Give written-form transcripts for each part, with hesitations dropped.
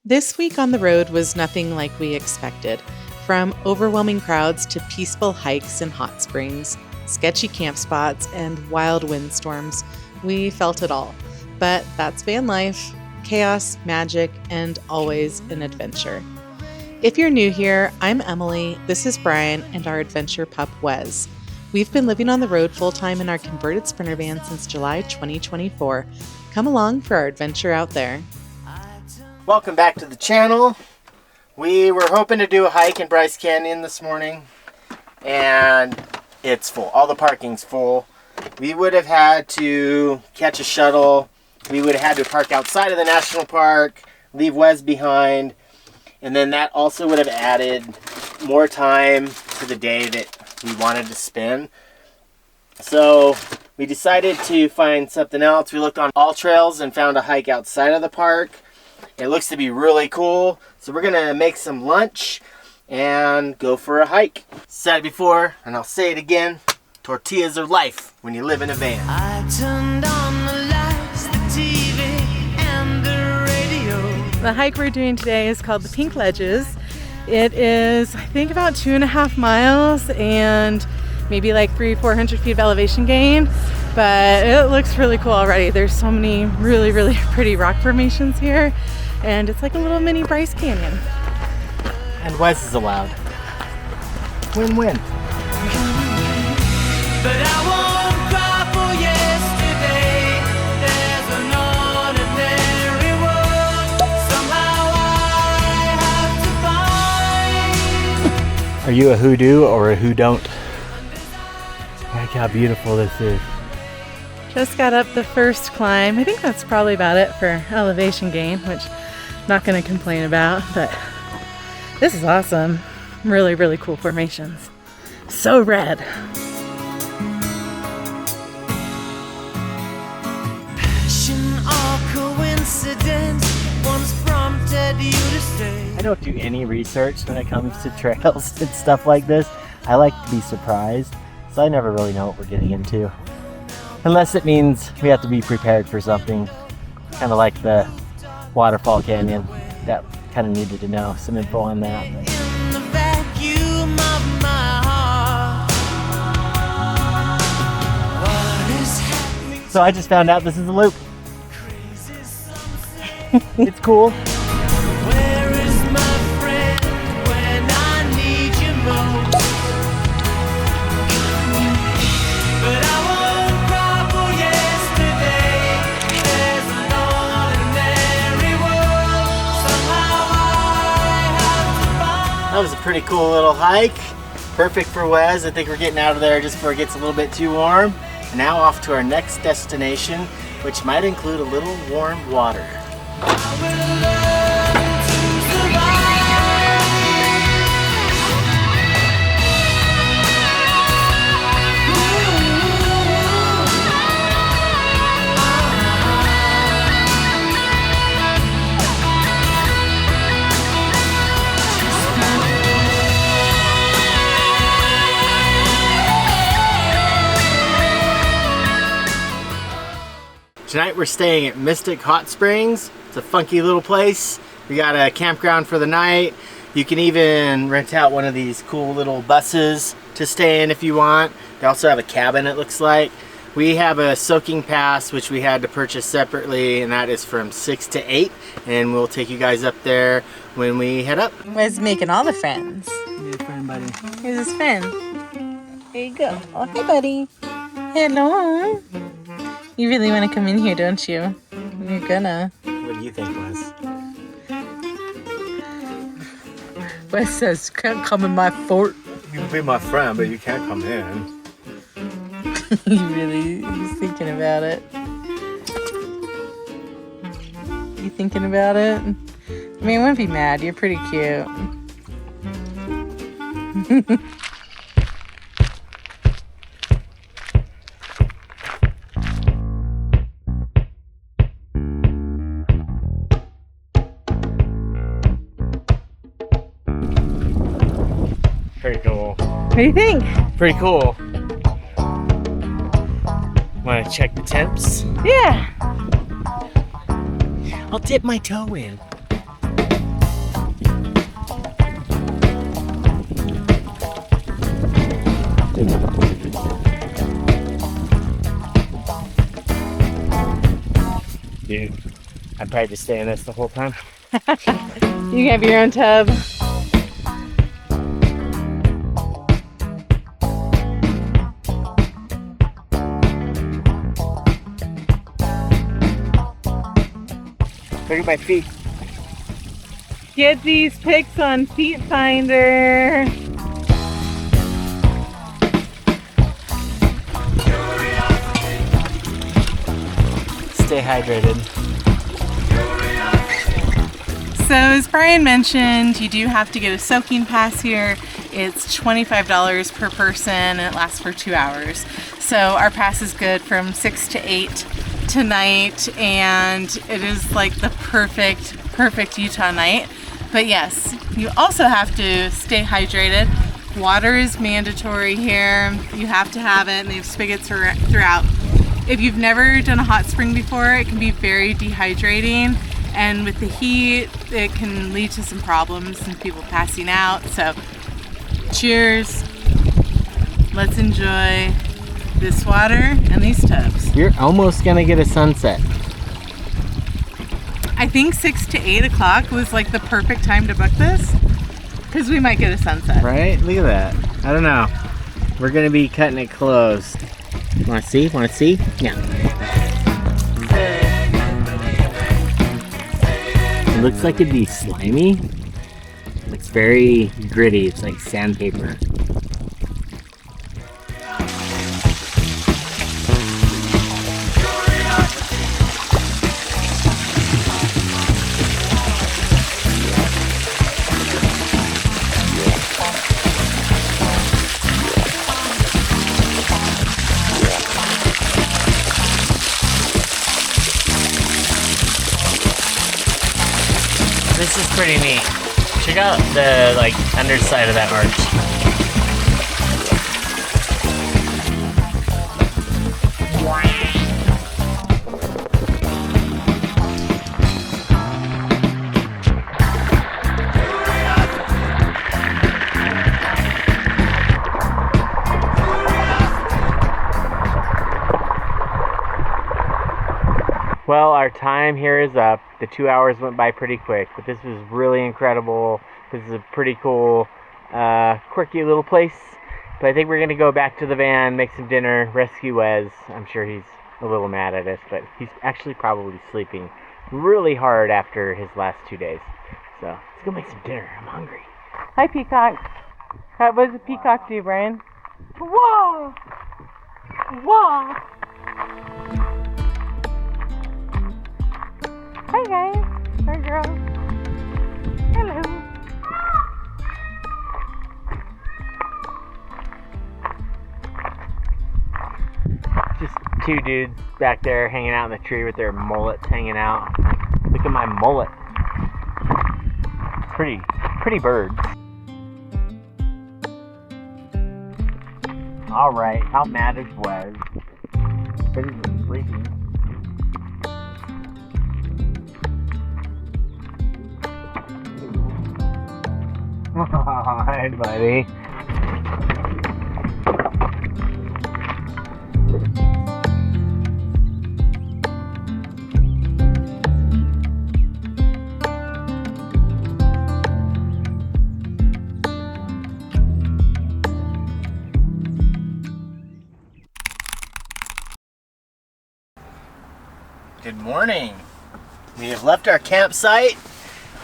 This week on the road was nothing like we expected. From overwhelming crowds to peaceful hikes and hot springs, sketchy camp spots, and wild windstorms, we felt it all. But that's van life, chaos, magic, and always an adventure. If you're new here, I'm Emily, this is Brian, and our adventure pup, Wes. We've been living on the road full-time in our converted Sprinter van since July 2024. Come along for our adventure out there. Welcome back to the channel. We were hoping to do a hike in Bryce Canyon this morning, and it's full. All the parking's full. We would have had to catch a shuttle. We would have had to park outside of the national park, leave Wes behind, and then that also would have added more time to the day that we wanted to spend. So we decided to find something else. We looked on all trails and found a hike outside of the park. It looks to be really cool. So we're gonna make some lunch and go for a hike. Said it before, and I'll say it again. Tortillas are life when you live in a van. I turned on the lights, the TV, and the radio. The hike we're doing today is called the Pink Ledges. It is, I think, about 2.5 miles and maybe like 300-400 feet of elevation gain, but it looks really cool already. There's so many really pretty rock formations here, and it's like a little mini Bryce Canyon. And Wes is allowed. Win-win. But I won't cry for yesterday. There's an ordinary world. Somehow I have to find. Are you a who do or a who don't? Look how beautiful this is. Just got up the first climb. I think that's probably about it for elevation gain, which I'm not going to complain about, but this is awesome. Really cool formations. So red. Passion or coincidence once prompted you to stay. I don't do any research when it comes to trails and stuff like this. I like to be surprised, so I never really know what we're getting into. Unless it means we have to be prepared for something, kind of like the waterfall canyon. That kind of needed to know some info on that. In the vacuum of my heart. What is happening? So I just found out this is a loop. It's cool. Where is my friend when I need you most? But I won't cry for yesterday. There's an ordinary world. Somehow I have to find. That was a pretty cool little hike. Perfect for Wes. I think we're getting out of there just before it gets a little bit too warm. And now off to our next destination, which might include a little warm water. I will learn to survive. Tonight we're staying at Mystic Hot Springs. It's a funky little place. We got a campground for the night. You can even rent out one of these cool little buses to stay in if you want. They also have a cabin, it looks like. We have a soaking pass, which we had to purchase separately, and that is from 6 to 8. And we'll take you guys up there when we head up. Wes making all the friends. Hey, friend, buddy. Here's his friend. There you go. Oh, hey, buddy. Hello. You really want to come in here, don't you? You're gonna. What do you think, Wes? Wes says, can't come in my fort. You can be my friend, but you can't come in. He's thinking about it. You thinking about it? I mean, I wouldn't be mad. You're pretty cute. Pretty cool. What do you think? Pretty cool. Want to check the temps? Yeah. I'll dip my toe in. I'd probably just stay in this the whole time. You can have your own tub. Look at my feet. Get these pics on Feet Finder. Stay hydrated. So as Brian mentioned, you do have to get a soaking pass here. It's $25 per person and it lasts for 2 hours. So our pass is good from 6 to 8 tonight, and it is like the perfect Utah night. But yes, you also have to stay hydrated. Water is mandatory here. You have to have it, and they have spigots throughout. If you've never done a hot spring before, it can be very dehydrating, and with the heat, it can lead to some problems and people passing out. So cheers. Let's enjoy this water and these tubs. You're almost gonna get a sunset. I think 6 to 8 o'clock was like the perfect time to book this, because we might get a sunset. Right? Look at that. I don't know. We're gonna be cutting it close. Wanna see? Wanna see? Yeah. It looks like it'd be slimy. It's very gritty. It's like sandpaper. This is pretty neat. Check out the underside of that arch. Well, our time here is up. The 2 hours went by pretty quick, but this was really incredible. This is a pretty cool, quirky little place. But I think we're going to go back to the van, make some dinner, rescue Wes. I'm sure he's a little mad at us, but he's actually probably sleeping really hard after his last 2 days. So let's go make some dinner. I'm hungry. Hi, Peacock. What does a peacock do, Brian? Whoa! Whoa! Hi, guys. Hi, girl. Hello. Just two dudes back there hanging out in the tree with their mullets hanging out. Look at my mullet. Pretty bird. Alright, how mad is Wes? But he's been sleeping. Hi, buddy. Good morning. We have left our campsite.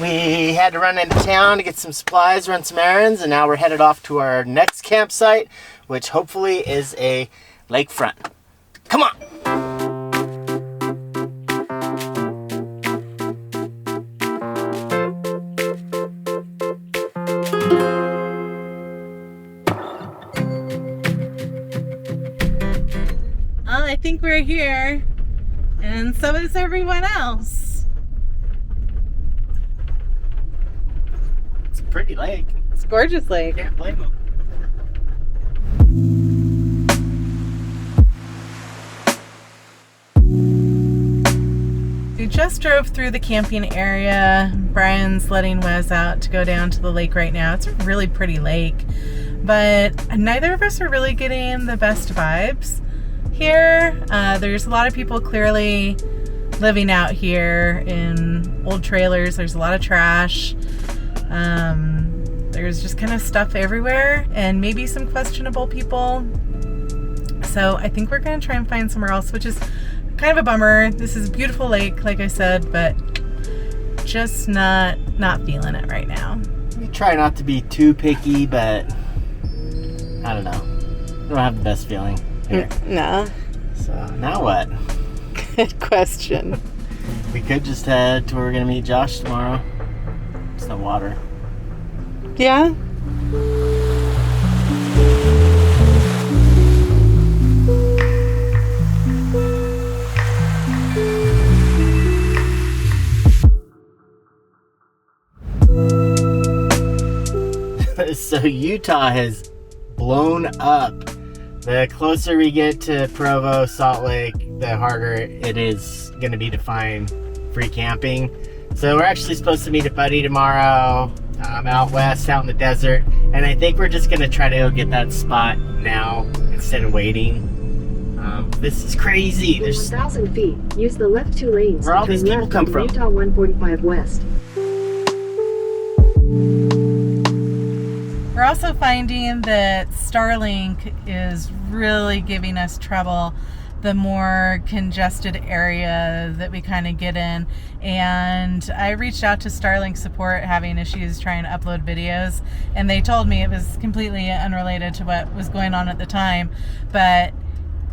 We had to run into town to get some supplies, run some errands, and now we're headed off to our next campsite, which hopefully is a lakefront. Come on! Well, I think we're here, and so is everyone else. Pretty lake. It's a gorgeous lake. Can't blame them. We just drove through the camping area. Brian's letting Wes out to go down to the lake right now. It's a really pretty lake, but neither of us are really getting the best vibes here. There's a lot of people clearly living out here in old trailers. There's a lot of trash. There's just kind of stuff everywhere and maybe some questionable people. So I think we're going to try and find somewhere else, which is kind of a bummer. This is a beautiful lake, like I said, but just not feeling it right now. We try not to be too picky, but I don't know. I don't have the best feeling here. No. So now what? Good question. We could just head to where we're going to meet Josh tomorrow. It's no water. Yeah? So Utah has blown up. The closer we get to Provo, Salt Lake, the harder it is going to be to find free camping. So we're actually supposed to meet a buddy tomorrow out west, out in the desert. And I think we're just going to try to go get that spot now instead of waiting. This is crazy. There's 1,000 feet. Use the left 2 lanes. Where all these people come from? Utah 145 West. We're also finding that Starlink is really giving us trouble the more congested area that we kind of get in. And I reached out to Starlink support having issues trying to upload videos, and they told me it was completely unrelated to what was going on at the time. But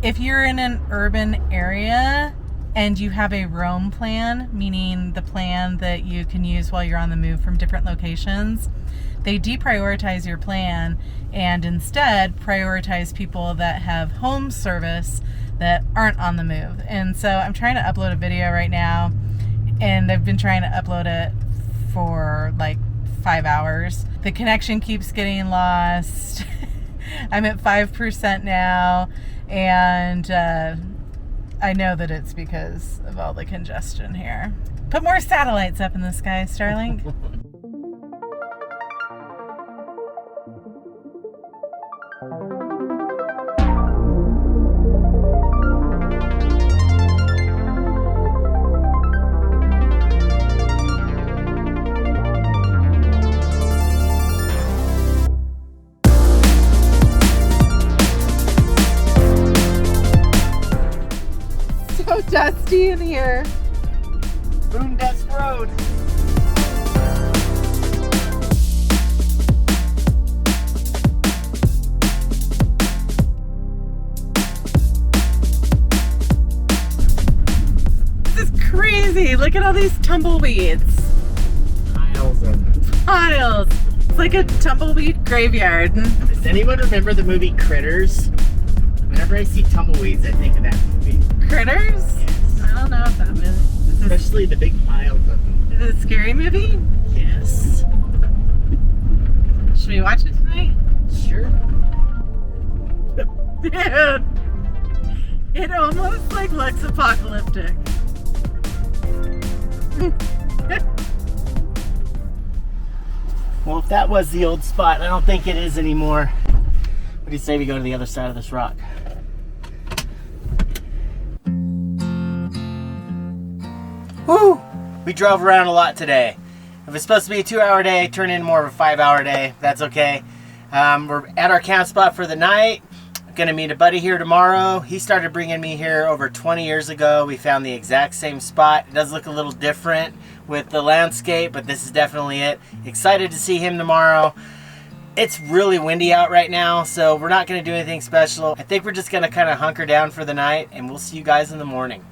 if you're in an urban area and you have a roam plan, meaning the plan that you can use while you're on the move from different locations, they deprioritize your plan and instead prioritize people that have home service that aren't on the move. And so I'm trying to upload a video right now, and I've been trying to upload it for like 5 hours. The connection keeps getting lost. I'm at 5% now, and I know that it's because of all the congestion here. Put more satellites up in the sky, Starlink. So dusty in here. Boom Dust Road. This is crazy. Look at all these tumbleweeds. Piles of them. Piles. It's like a tumbleweed graveyard. Does anyone remember the movie Critters? Whenever I see tumbleweeds, I think of that movie. Critters? Yes. I don't know if that is. Especially the big piles of them. Is it a scary movie? Yes. Should we watch it tonight? Sure. Dude, it almost like looks apocalyptic. Well, if that was the old spot, I don't think it is anymore. What do you say we go to the other side of this rock? Woo! We drove around a lot today. If it's supposed to be a 2-hour day, turn in more of a 5-hour day. That's okay. We're at our camp spot for the night. Gonna meet a buddy here tomorrow. He started bringing me here over 20 years ago. We found the exact same spot. It does look a little different with the landscape, but this is definitely it. Excited to see him tomorrow. It's really windy out right now, so we're not gonna do anything special. I think we're just gonna kind of hunker down for the night, and we'll see you guys in the morning.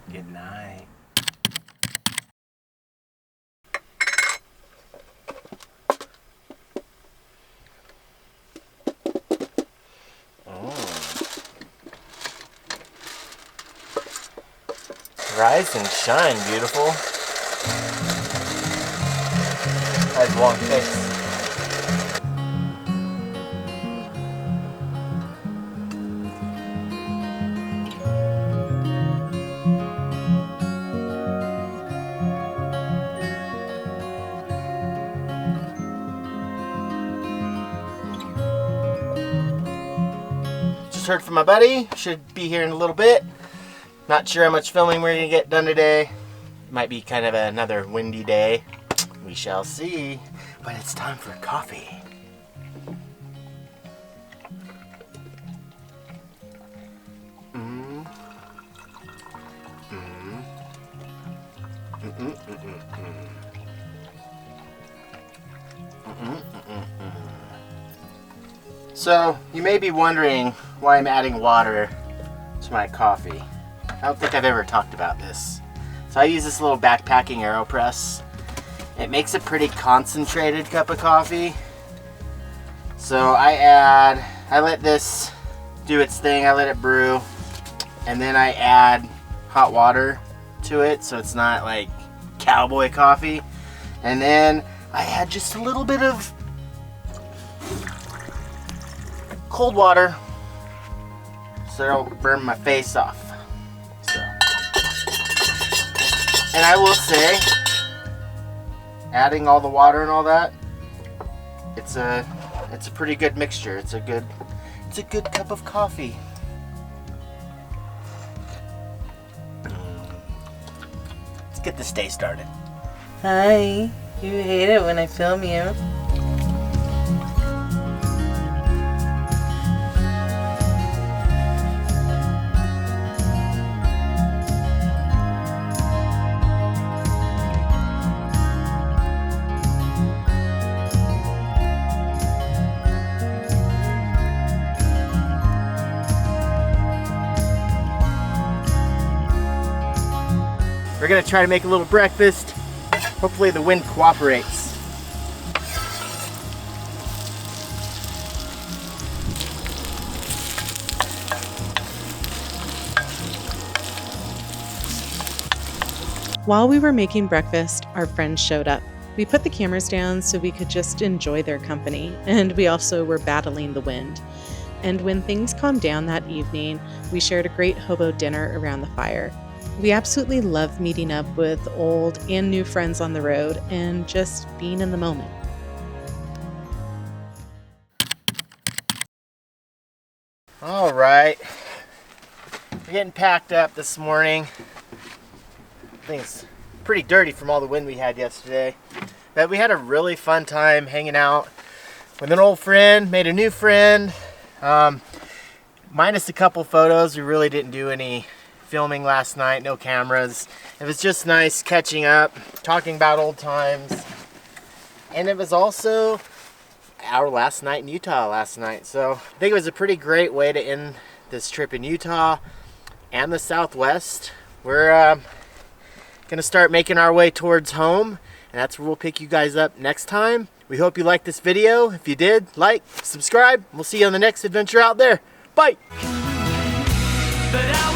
Good night. Rise and shine, beautiful. I had long face. Just heard from my buddy. Should be here in a little bit. Not sure how much filming we're gonna get done today. Might be kind of another windy day. We shall see. But it's time for coffee. So, you may be wondering why I'm adding water to my coffee. I don't think I've ever talked about this. So I use this little backpacking AeroPress. It makes a pretty concentrated cup of coffee. So I let this do its thing, I let it brew, and then I add hot water to it so it's not like cowboy coffee. And then I add just a little bit of cold water so it'll burn my face off. So, and I will say, adding all the water and all that, it's a pretty good mixture. It's a good cup of coffee. Let's get this day started. Hi. You hate it when I film you. We're gonna try to make a little breakfast. Hopefully the wind cooperates. While we were making breakfast, our friends showed up. We put the cameras down so we could just enjoy their company, and we also were battling the wind. And when things calmed down that evening, we shared a great hobo dinner around the fire. We absolutely love meeting up with old and new friends on the road and just being in the moment. All right, we're getting packed up this morning. Things pretty dirty from all the wind we had yesterday, but we had a really fun time hanging out with an old friend, made a new friend. Minus a couple photos, we really didn't do any filming last night, no cameras. It was just nice catching up, talking about old times. And it was also our last night in Utah last night. So I think it was a pretty great way to end this trip in Utah and the Southwest. We're gonna start making our way towards home, and that's where we'll pick you guys up next time. We hope you liked this video. If you did, like, subscribe. We'll see you on the next adventure out there. Bye! But I